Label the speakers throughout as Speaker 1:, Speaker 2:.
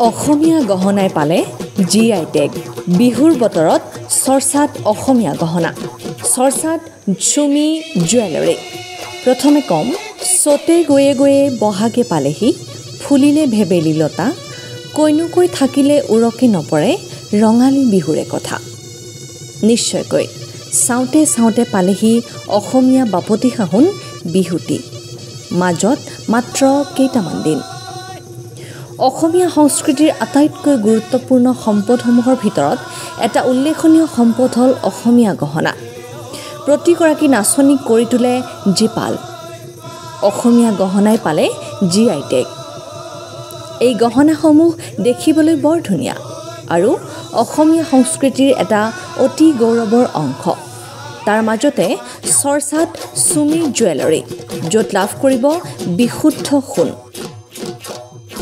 Speaker 1: অসমীয়া গহনাই পালে GI tag. বিহুৰ বতৰত চৰ্চাত অসমীয়া গহনা, চৰ্চাত চুমি জুৱেলাৰী। প্ৰথমে কম, চতে গৈয়ে গৈয়ে বহাগে পালেহি, ফুলিলে ভেবেলি লতা, কৈনুকৈ থাকিলে উৰকি নপৰে, ৰঙালী বিহুৰে কথা। নিশ্চয়কৈ চাওঁতে চাওঁতে পালেহি অসমীয়া বাপতি সাহোন বিহুটি। মাজত মাত্ৰ কেইটামান দিন। অসমীয়া সংস্কৃতিৰ আটাইতকৈ গুৰুত্বপূৰ্ণ সম্পদসমূহৰ ভিতৰত এটা উল্লেখনীয় সম্পদ হ'ল অসমীয়া গহনা। প্ৰতিগৰাকী নাচনীক কৰি তোলে জীপাল। অসমীয়া গহনাই পালে GI টেগ। এই গহনাসমূহ দেখিবলৈ বৰ ধুনীয়া আৰু অসমীয়া সংস্কৃতিৰ এটা অতি গৌৰৱৰ অংশ। তাৰ মাজতে চৰ্চাত চুমি জুৱেলাৰী, য'ত লাভ কৰিব বিশুদ্ধ সোণ।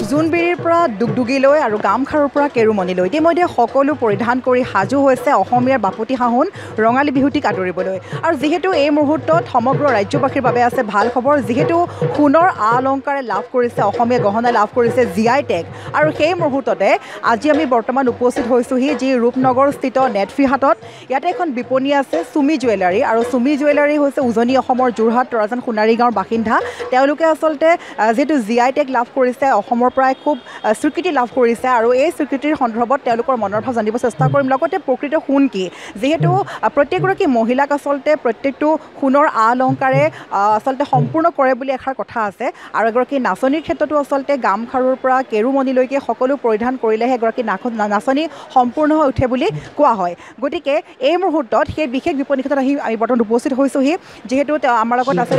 Speaker 2: জোনবিৰিৰ পৰা দুগদুগীলৈ আৰু গামখাৰুৰ পৰা কেৰুমণিলৈ ইতিমধ্যে সকলো পৰিধান কৰি সাজু হৈছে অসমীয়াৰ বাপতি সাহোন ৰঙালী বিহুটিক আদৰিবলৈ। আৰু যিহেতু এই মুহূৰ্তত সমগ্ৰ ৰাজ্যবাসীৰ বাবে আছে ভাল খবৰ, যিহেতু সোণৰ আ অলংকাৰে লাভ কৰিছে, অসমীয়া গহনাই লাভ কৰিছে GI টেগ। আৰু সেই মুহূৰ্ততে আজি আমি বৰ্তমান উপস্থিত হৈছোঁহি যি ৰূপনগৰস্থিত নেটফিহাটত। ইয়াতে এখন বিপণী আছে চুমি জুৱেলাৰী, আৰু চুমি জুৱেলাৰী হৈছে উজনি অসমৰ যোৰহাট তৰাজান সোণাৰী গাঁৱৰ বাসিন্দা। তেওঁলোকে আচলতে যিহেতু GI টেগ লাভ কৰিছে, অসমৰ প্ৰায় খুব স্বীকৃতি লাভ কৰিছে, আৰু এই স্বীকৃতিৰ সন্দৰ্ভত তেওঁলোকৰ মনৰ ভাৱ জানিব চেষ্টা কৰিম। লগতে প্ৰকৃত সোণ কি, যিহেতু প্ৰত্যেকগৰাকী মহিলাক আচলতে প্ৰত্যেকটো সোণৰ আ অলংকাৰে আচলতে সম্পূৰ্ণ কৰে বুলি এষাৰ কথা আছে। আৰু এগৰাকী নাচনীৰ ক্ষেত্ৰতো আচলতে গামখাৰুৰ পৰা কেৰুমণিলৈকে সকলো পৰিধান কৰিলেহে এগৰাকী নাচনী সম্পূৰ্ণ হৈ উঠে বুলি কোৱা হয়। গতিকে এই মুহূৰ্তত সেই বিশেষ বিপণীখনত আমি বৰ্তমান উপস্থিত হৈছোঁহি। যিহেতু আমাৰ লগত আছে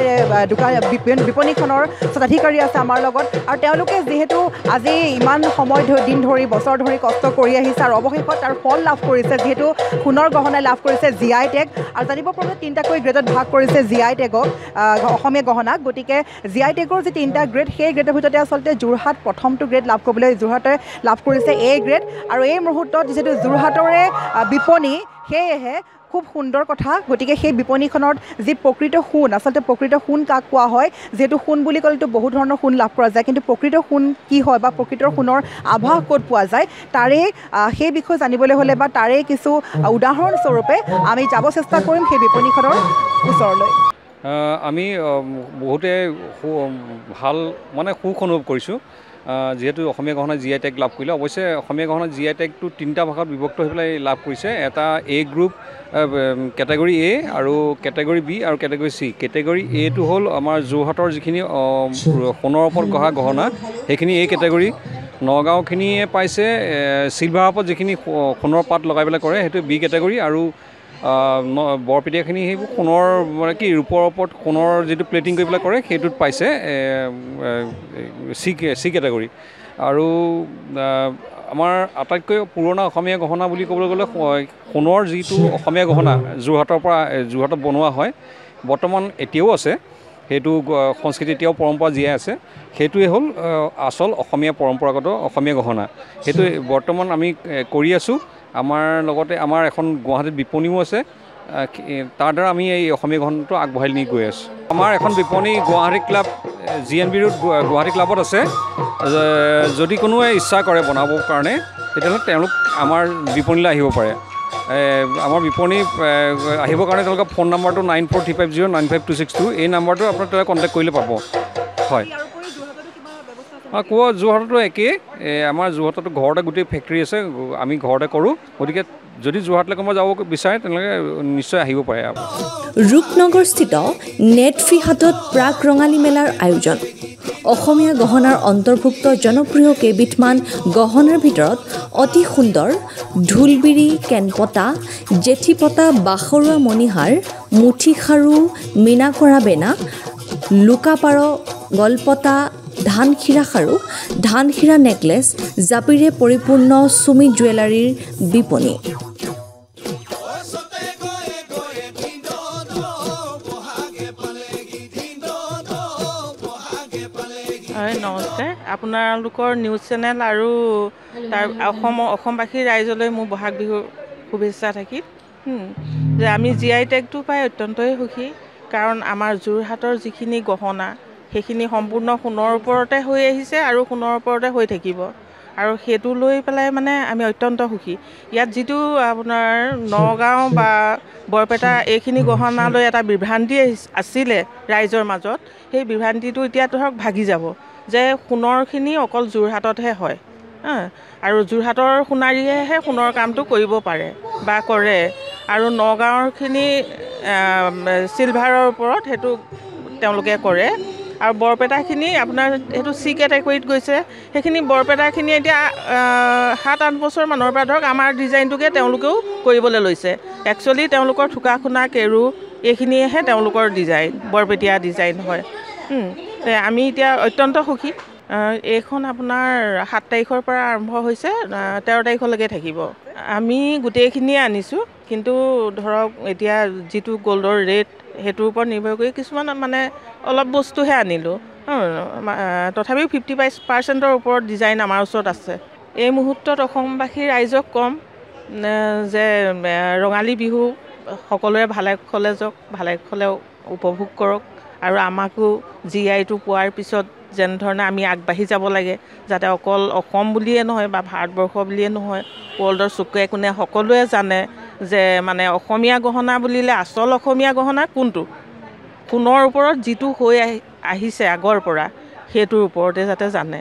Speaker 2: বিপণীখনৰ স্বত্বাধিকাৰী আছে আমাৰ লগত, আৰু তেওঁলোকে যিহেতু আজি ইমান সময় দিন ধৰি বছৰ ধৰি কষ্ট কৰি আহিছে আৰু অৱশেষত তাৰ ফল লাভ কৰিছে, যিহেতু সোণৰ গহনাই লাভ কৰিছে GI টেগ। আৰু জানিব পৰা 3টাকৈ গ্ৰেডত ভাগ কৰিছে GI টেগক, অসমীয়া গহনাক। গতিকে GI টেগৰ যি 3টা গ্ৰেড, সেই গ্ৰেডৰ ভিতৰতে আচলতে যোৰহাট প্ৰথমটো গ্ৰেড লাভ কৰিবলৈ যোৰহাটে লাভ কৰিছে A গ্ৰেড। আৰু এই মুহূৰ্তত যিহেতু যোৰহাটৰে বিপণী, সেয়েহে খুব সুন্দৰ কথা। গতিকে সেই বিপণীখনত যি প্ৰকৃত সোণ, আচলতে প্ৰকৃত সোণ কাক কোৱা হয়, যিহেতু সোণ বুলি ক'লেতো বহু ধৰণৰ সোণ লাভ কৰা যায়, কিন্তু প্ৰকৃত সোণ কি হয় বা প্ৰকৃত সোণৰ আভাস ক'ত পোৱা যায়, তাৰে সেই বিষয়ে জানিবলৈ হ'লে বা তাৰে কিছু উদাহৰণস্বৰূপে আমি যাব চেষ্টা কৰিম সেই বিপণীখনৰ ওচৰলৈ।
Speaker 3: আমি বহুতে ভাল সুখ অনুভৱ কৰিছোঁ, যিহেতু অসমীয়া গহনা GI টেগ লাভ কৰিলে। অৱশ্যে অসমীয়া গহনা GI টেগটো 3টা ভাগত বিভক্ত হৈ পেলাই লাভ কৰিছে। এটা A গ্ৰুপ, কেটেগৰী A, আৰু কেটেগৰী B আৰু কেটেগৰী C। কেটেগৰী Aটো হ'ল আমাৰ যোৰহাটৰ যিখিনি সোণৰ ওপৰত গঢ়া গহনা, সেইখিনি A কেটেগৰী। নগাঁওখিনিয়ে পাইছে চিলভাৰৰ ওপৰত যিখিনি সোণৰ পাত লগাই পেলাই কৰে, সেইটো B কেটেগৰী। আৰু বৰপেটীয়াখিনি সেইবোৰ সোণৰ ৰূপৰ ওপৰত সোণৰ যিটো প্লেটিং কৰি পেলাই কৰে, সেইটোত পাইছে C কেটেগৰী। আৰু আমাৰ আটাইতকৈ পুৰণা অসমীয়া গহনা বুলি ক'বলৈ গ'লে সোণৰ যিটো অসমীয়া গহনা যোৰহাটত বনোৱা হয়, বৰ্তমান এতিয়াও আছে, সেইটো সংস্কৃতি এতিয়াও পৰম্পৰা জীয়াই আছে। সেইটোৱে হ'ল আচল অসমীয়া পৰম্পৰাগত অসমীয়া গহনা। সেইটো বৰ্তমান আমি কৰি আছোঁ। আমাৰ লগতে আমাৰ এখন গুৱাহাটীত বিপণীও আছে, তাৰ দ্বাৰা আমি এই অসমীয়া গহনাটো আগবঢ়াই নি গৈ আছোঁ। আমাৰ এখন বিপণী Guwahati club GNB road Guwahati ক্লাবত আছে। যদি কোনোৱে ইচ্ছা কৰে বনাবৰ কাৰণে, তেতিয়াহ'লে তেওঁলোক আমাৰ বিপণীলৈ আহিব পাৰে। আমাৰ বিপণী আহিবৰ কাৰণে তেওঁলোকৰ ফোন নাম্বাৰটো 9435095262। এই নাম্বাৰটো আপোনাক তেওঁলোকে কণ্টেক্ট কৰিলে পাব। হয়, যোৰহাটতো একেই। আমাৰ যোৰহাটতো ঘৰতে গোটেই ফেক্টৰী আছে, আমি ঘৰতে কৰোঁ। গতিকে যদি যোৰহাটলৈ কোনোবা যাব বিচাৰে, তেনেহ'লে নিশ্চয় আহিব পাৰে।
Speaker 1: ৰূপনগৰস্থিত নেটফিহাটত প্ৰাক ৰঙালী মেলাৰ আয়োজন। অসমীয়া গহনাৰ অন্তৰ্ভুক্ত জনপ্ৰিয় কেইবিধমান গহনাৰ ভিতৰত অতি সুন্দৰ ঢোলবিৰি, কেনপতা, জেঠীপতা, বাখৰুৱা মণিহাৰ, মুঠিখাৰু, মীনাকৰা বেনা, লোকাপাৰ, গলপতা, ধানশিৰা খাৰু, ধানশিৰা নেকলেছ, জাপিৰে পৰিপূৰ্ণ চুমি জুৱেলাৰীৰ বিপণী।
Speaker 4: হয়, নমস্কাৰ। আপোনালোকৰ নিউজ চেনেল আৰু তাৰ অসমবাসী ৰাইজলৈ মোৰ বহাগ বিহুৰ শুভেচ্ছা থাকিল। যে আমি GI টেগটো পাই অত্যন্তই সুখী, কাৰণ আমাৰ যোৰহাটৰ যিখিনি গহনা, সেইখিনি সম্পূৰ্ণ সোণৰ ওপৰতে হৈ আহিছে আৰু সোণৰ ওপৰতে হৈ থাকিব। আৰু সেইটো লৈ পেলাই মানে আমি অত্যন্ত সুখী। ইয়াত যিটো আপোনাৰ নগাঁও বা বৰপেটা এইখিনি গহনালৈ এটা বিভ্ৰান্তি আছিলে ৰাইজৰ মাজত, সেই বিভ্ৰান্তিটো এতিয়া ধৰক ভাগি যাব যে সোণৰখিনি অকল যোৰহাটতহে হয় আৰু যোৰহাটৰ সোণাৰীয়েহে সোণৰ কামটো কৰিব পাৰে বা কৰে, আৰু নগাঁৱৰখিনি চিলভাৰৰ ওপৰত সেইটো তেওঁলোকে কৰে, আৰু বৰপেটাখিনি আপোনাৰ সেইটো চি কেটেগৰীত গৈছে। সেইখিনি বৰপেটাখিনি এতিয়া 7-8 বছৰ মানৰ পৰা ধৰক আমাৰ ডিজাইনটোকে তেওঁলোকেও কৰিবলৈ লৈছে। একচুৱেলি তেওঁলোকৰ থোকা খোনা কেৰু এইখিনিয়েহে তেওঁলোকৰ ডিজাইন, বৰপেটীয়া ডিজাইন হয়। আমি এতিয়া অত্যন্ত সুখী। এইখন আপোনাৰ 7 তাৰিখৰ পৰা আৰম্ভ হৈছে, 13 তাৰিখলৈকে থাকিব। আমি গোটেইখিনিয়ে আনিছোঁ, কিন্তু ধৰক এতিয়া যিটো গ'ল্ডৰ ৰেট সেইটোৰ ওপৰত নিৰ্ভৰ কৰি কিছুমান মানে অলপ বস্তুহে আনিলোঁ। তথাপিও 50% ওপৰত ডিজাইন আমাৰ ওচৰত আছে। এই মুহূৰ্তত অসমবাসী ৰাইজক ক'ম যে ৰঙালী বিহু সকলোৱে ভালে কুশলে যাওক, ভালে কুশলে উপভোগ কৰক, আৰু আমাকো GIটো পোৱাৰ পিছত যেনেধৰণে আমি আগবাঢ়ি যাব লাগে, যাতে অকল অসম বুলিয়ে নহয় বা ভাৰতবৰ্ষ বুলিয়ে নহয়, ৱৰ্ল্ডৰ চুকে কোণে সকলোৱে জানে যে মানে অসমীয়া গহনা বুলিলে আচল অসমীয়া গহনা কোনটো, সোণৰ ওপৰত যিটো হৈ আহিছে আগৰ পৰা, সেইটোৰ ওপৰতে যাতে জানে।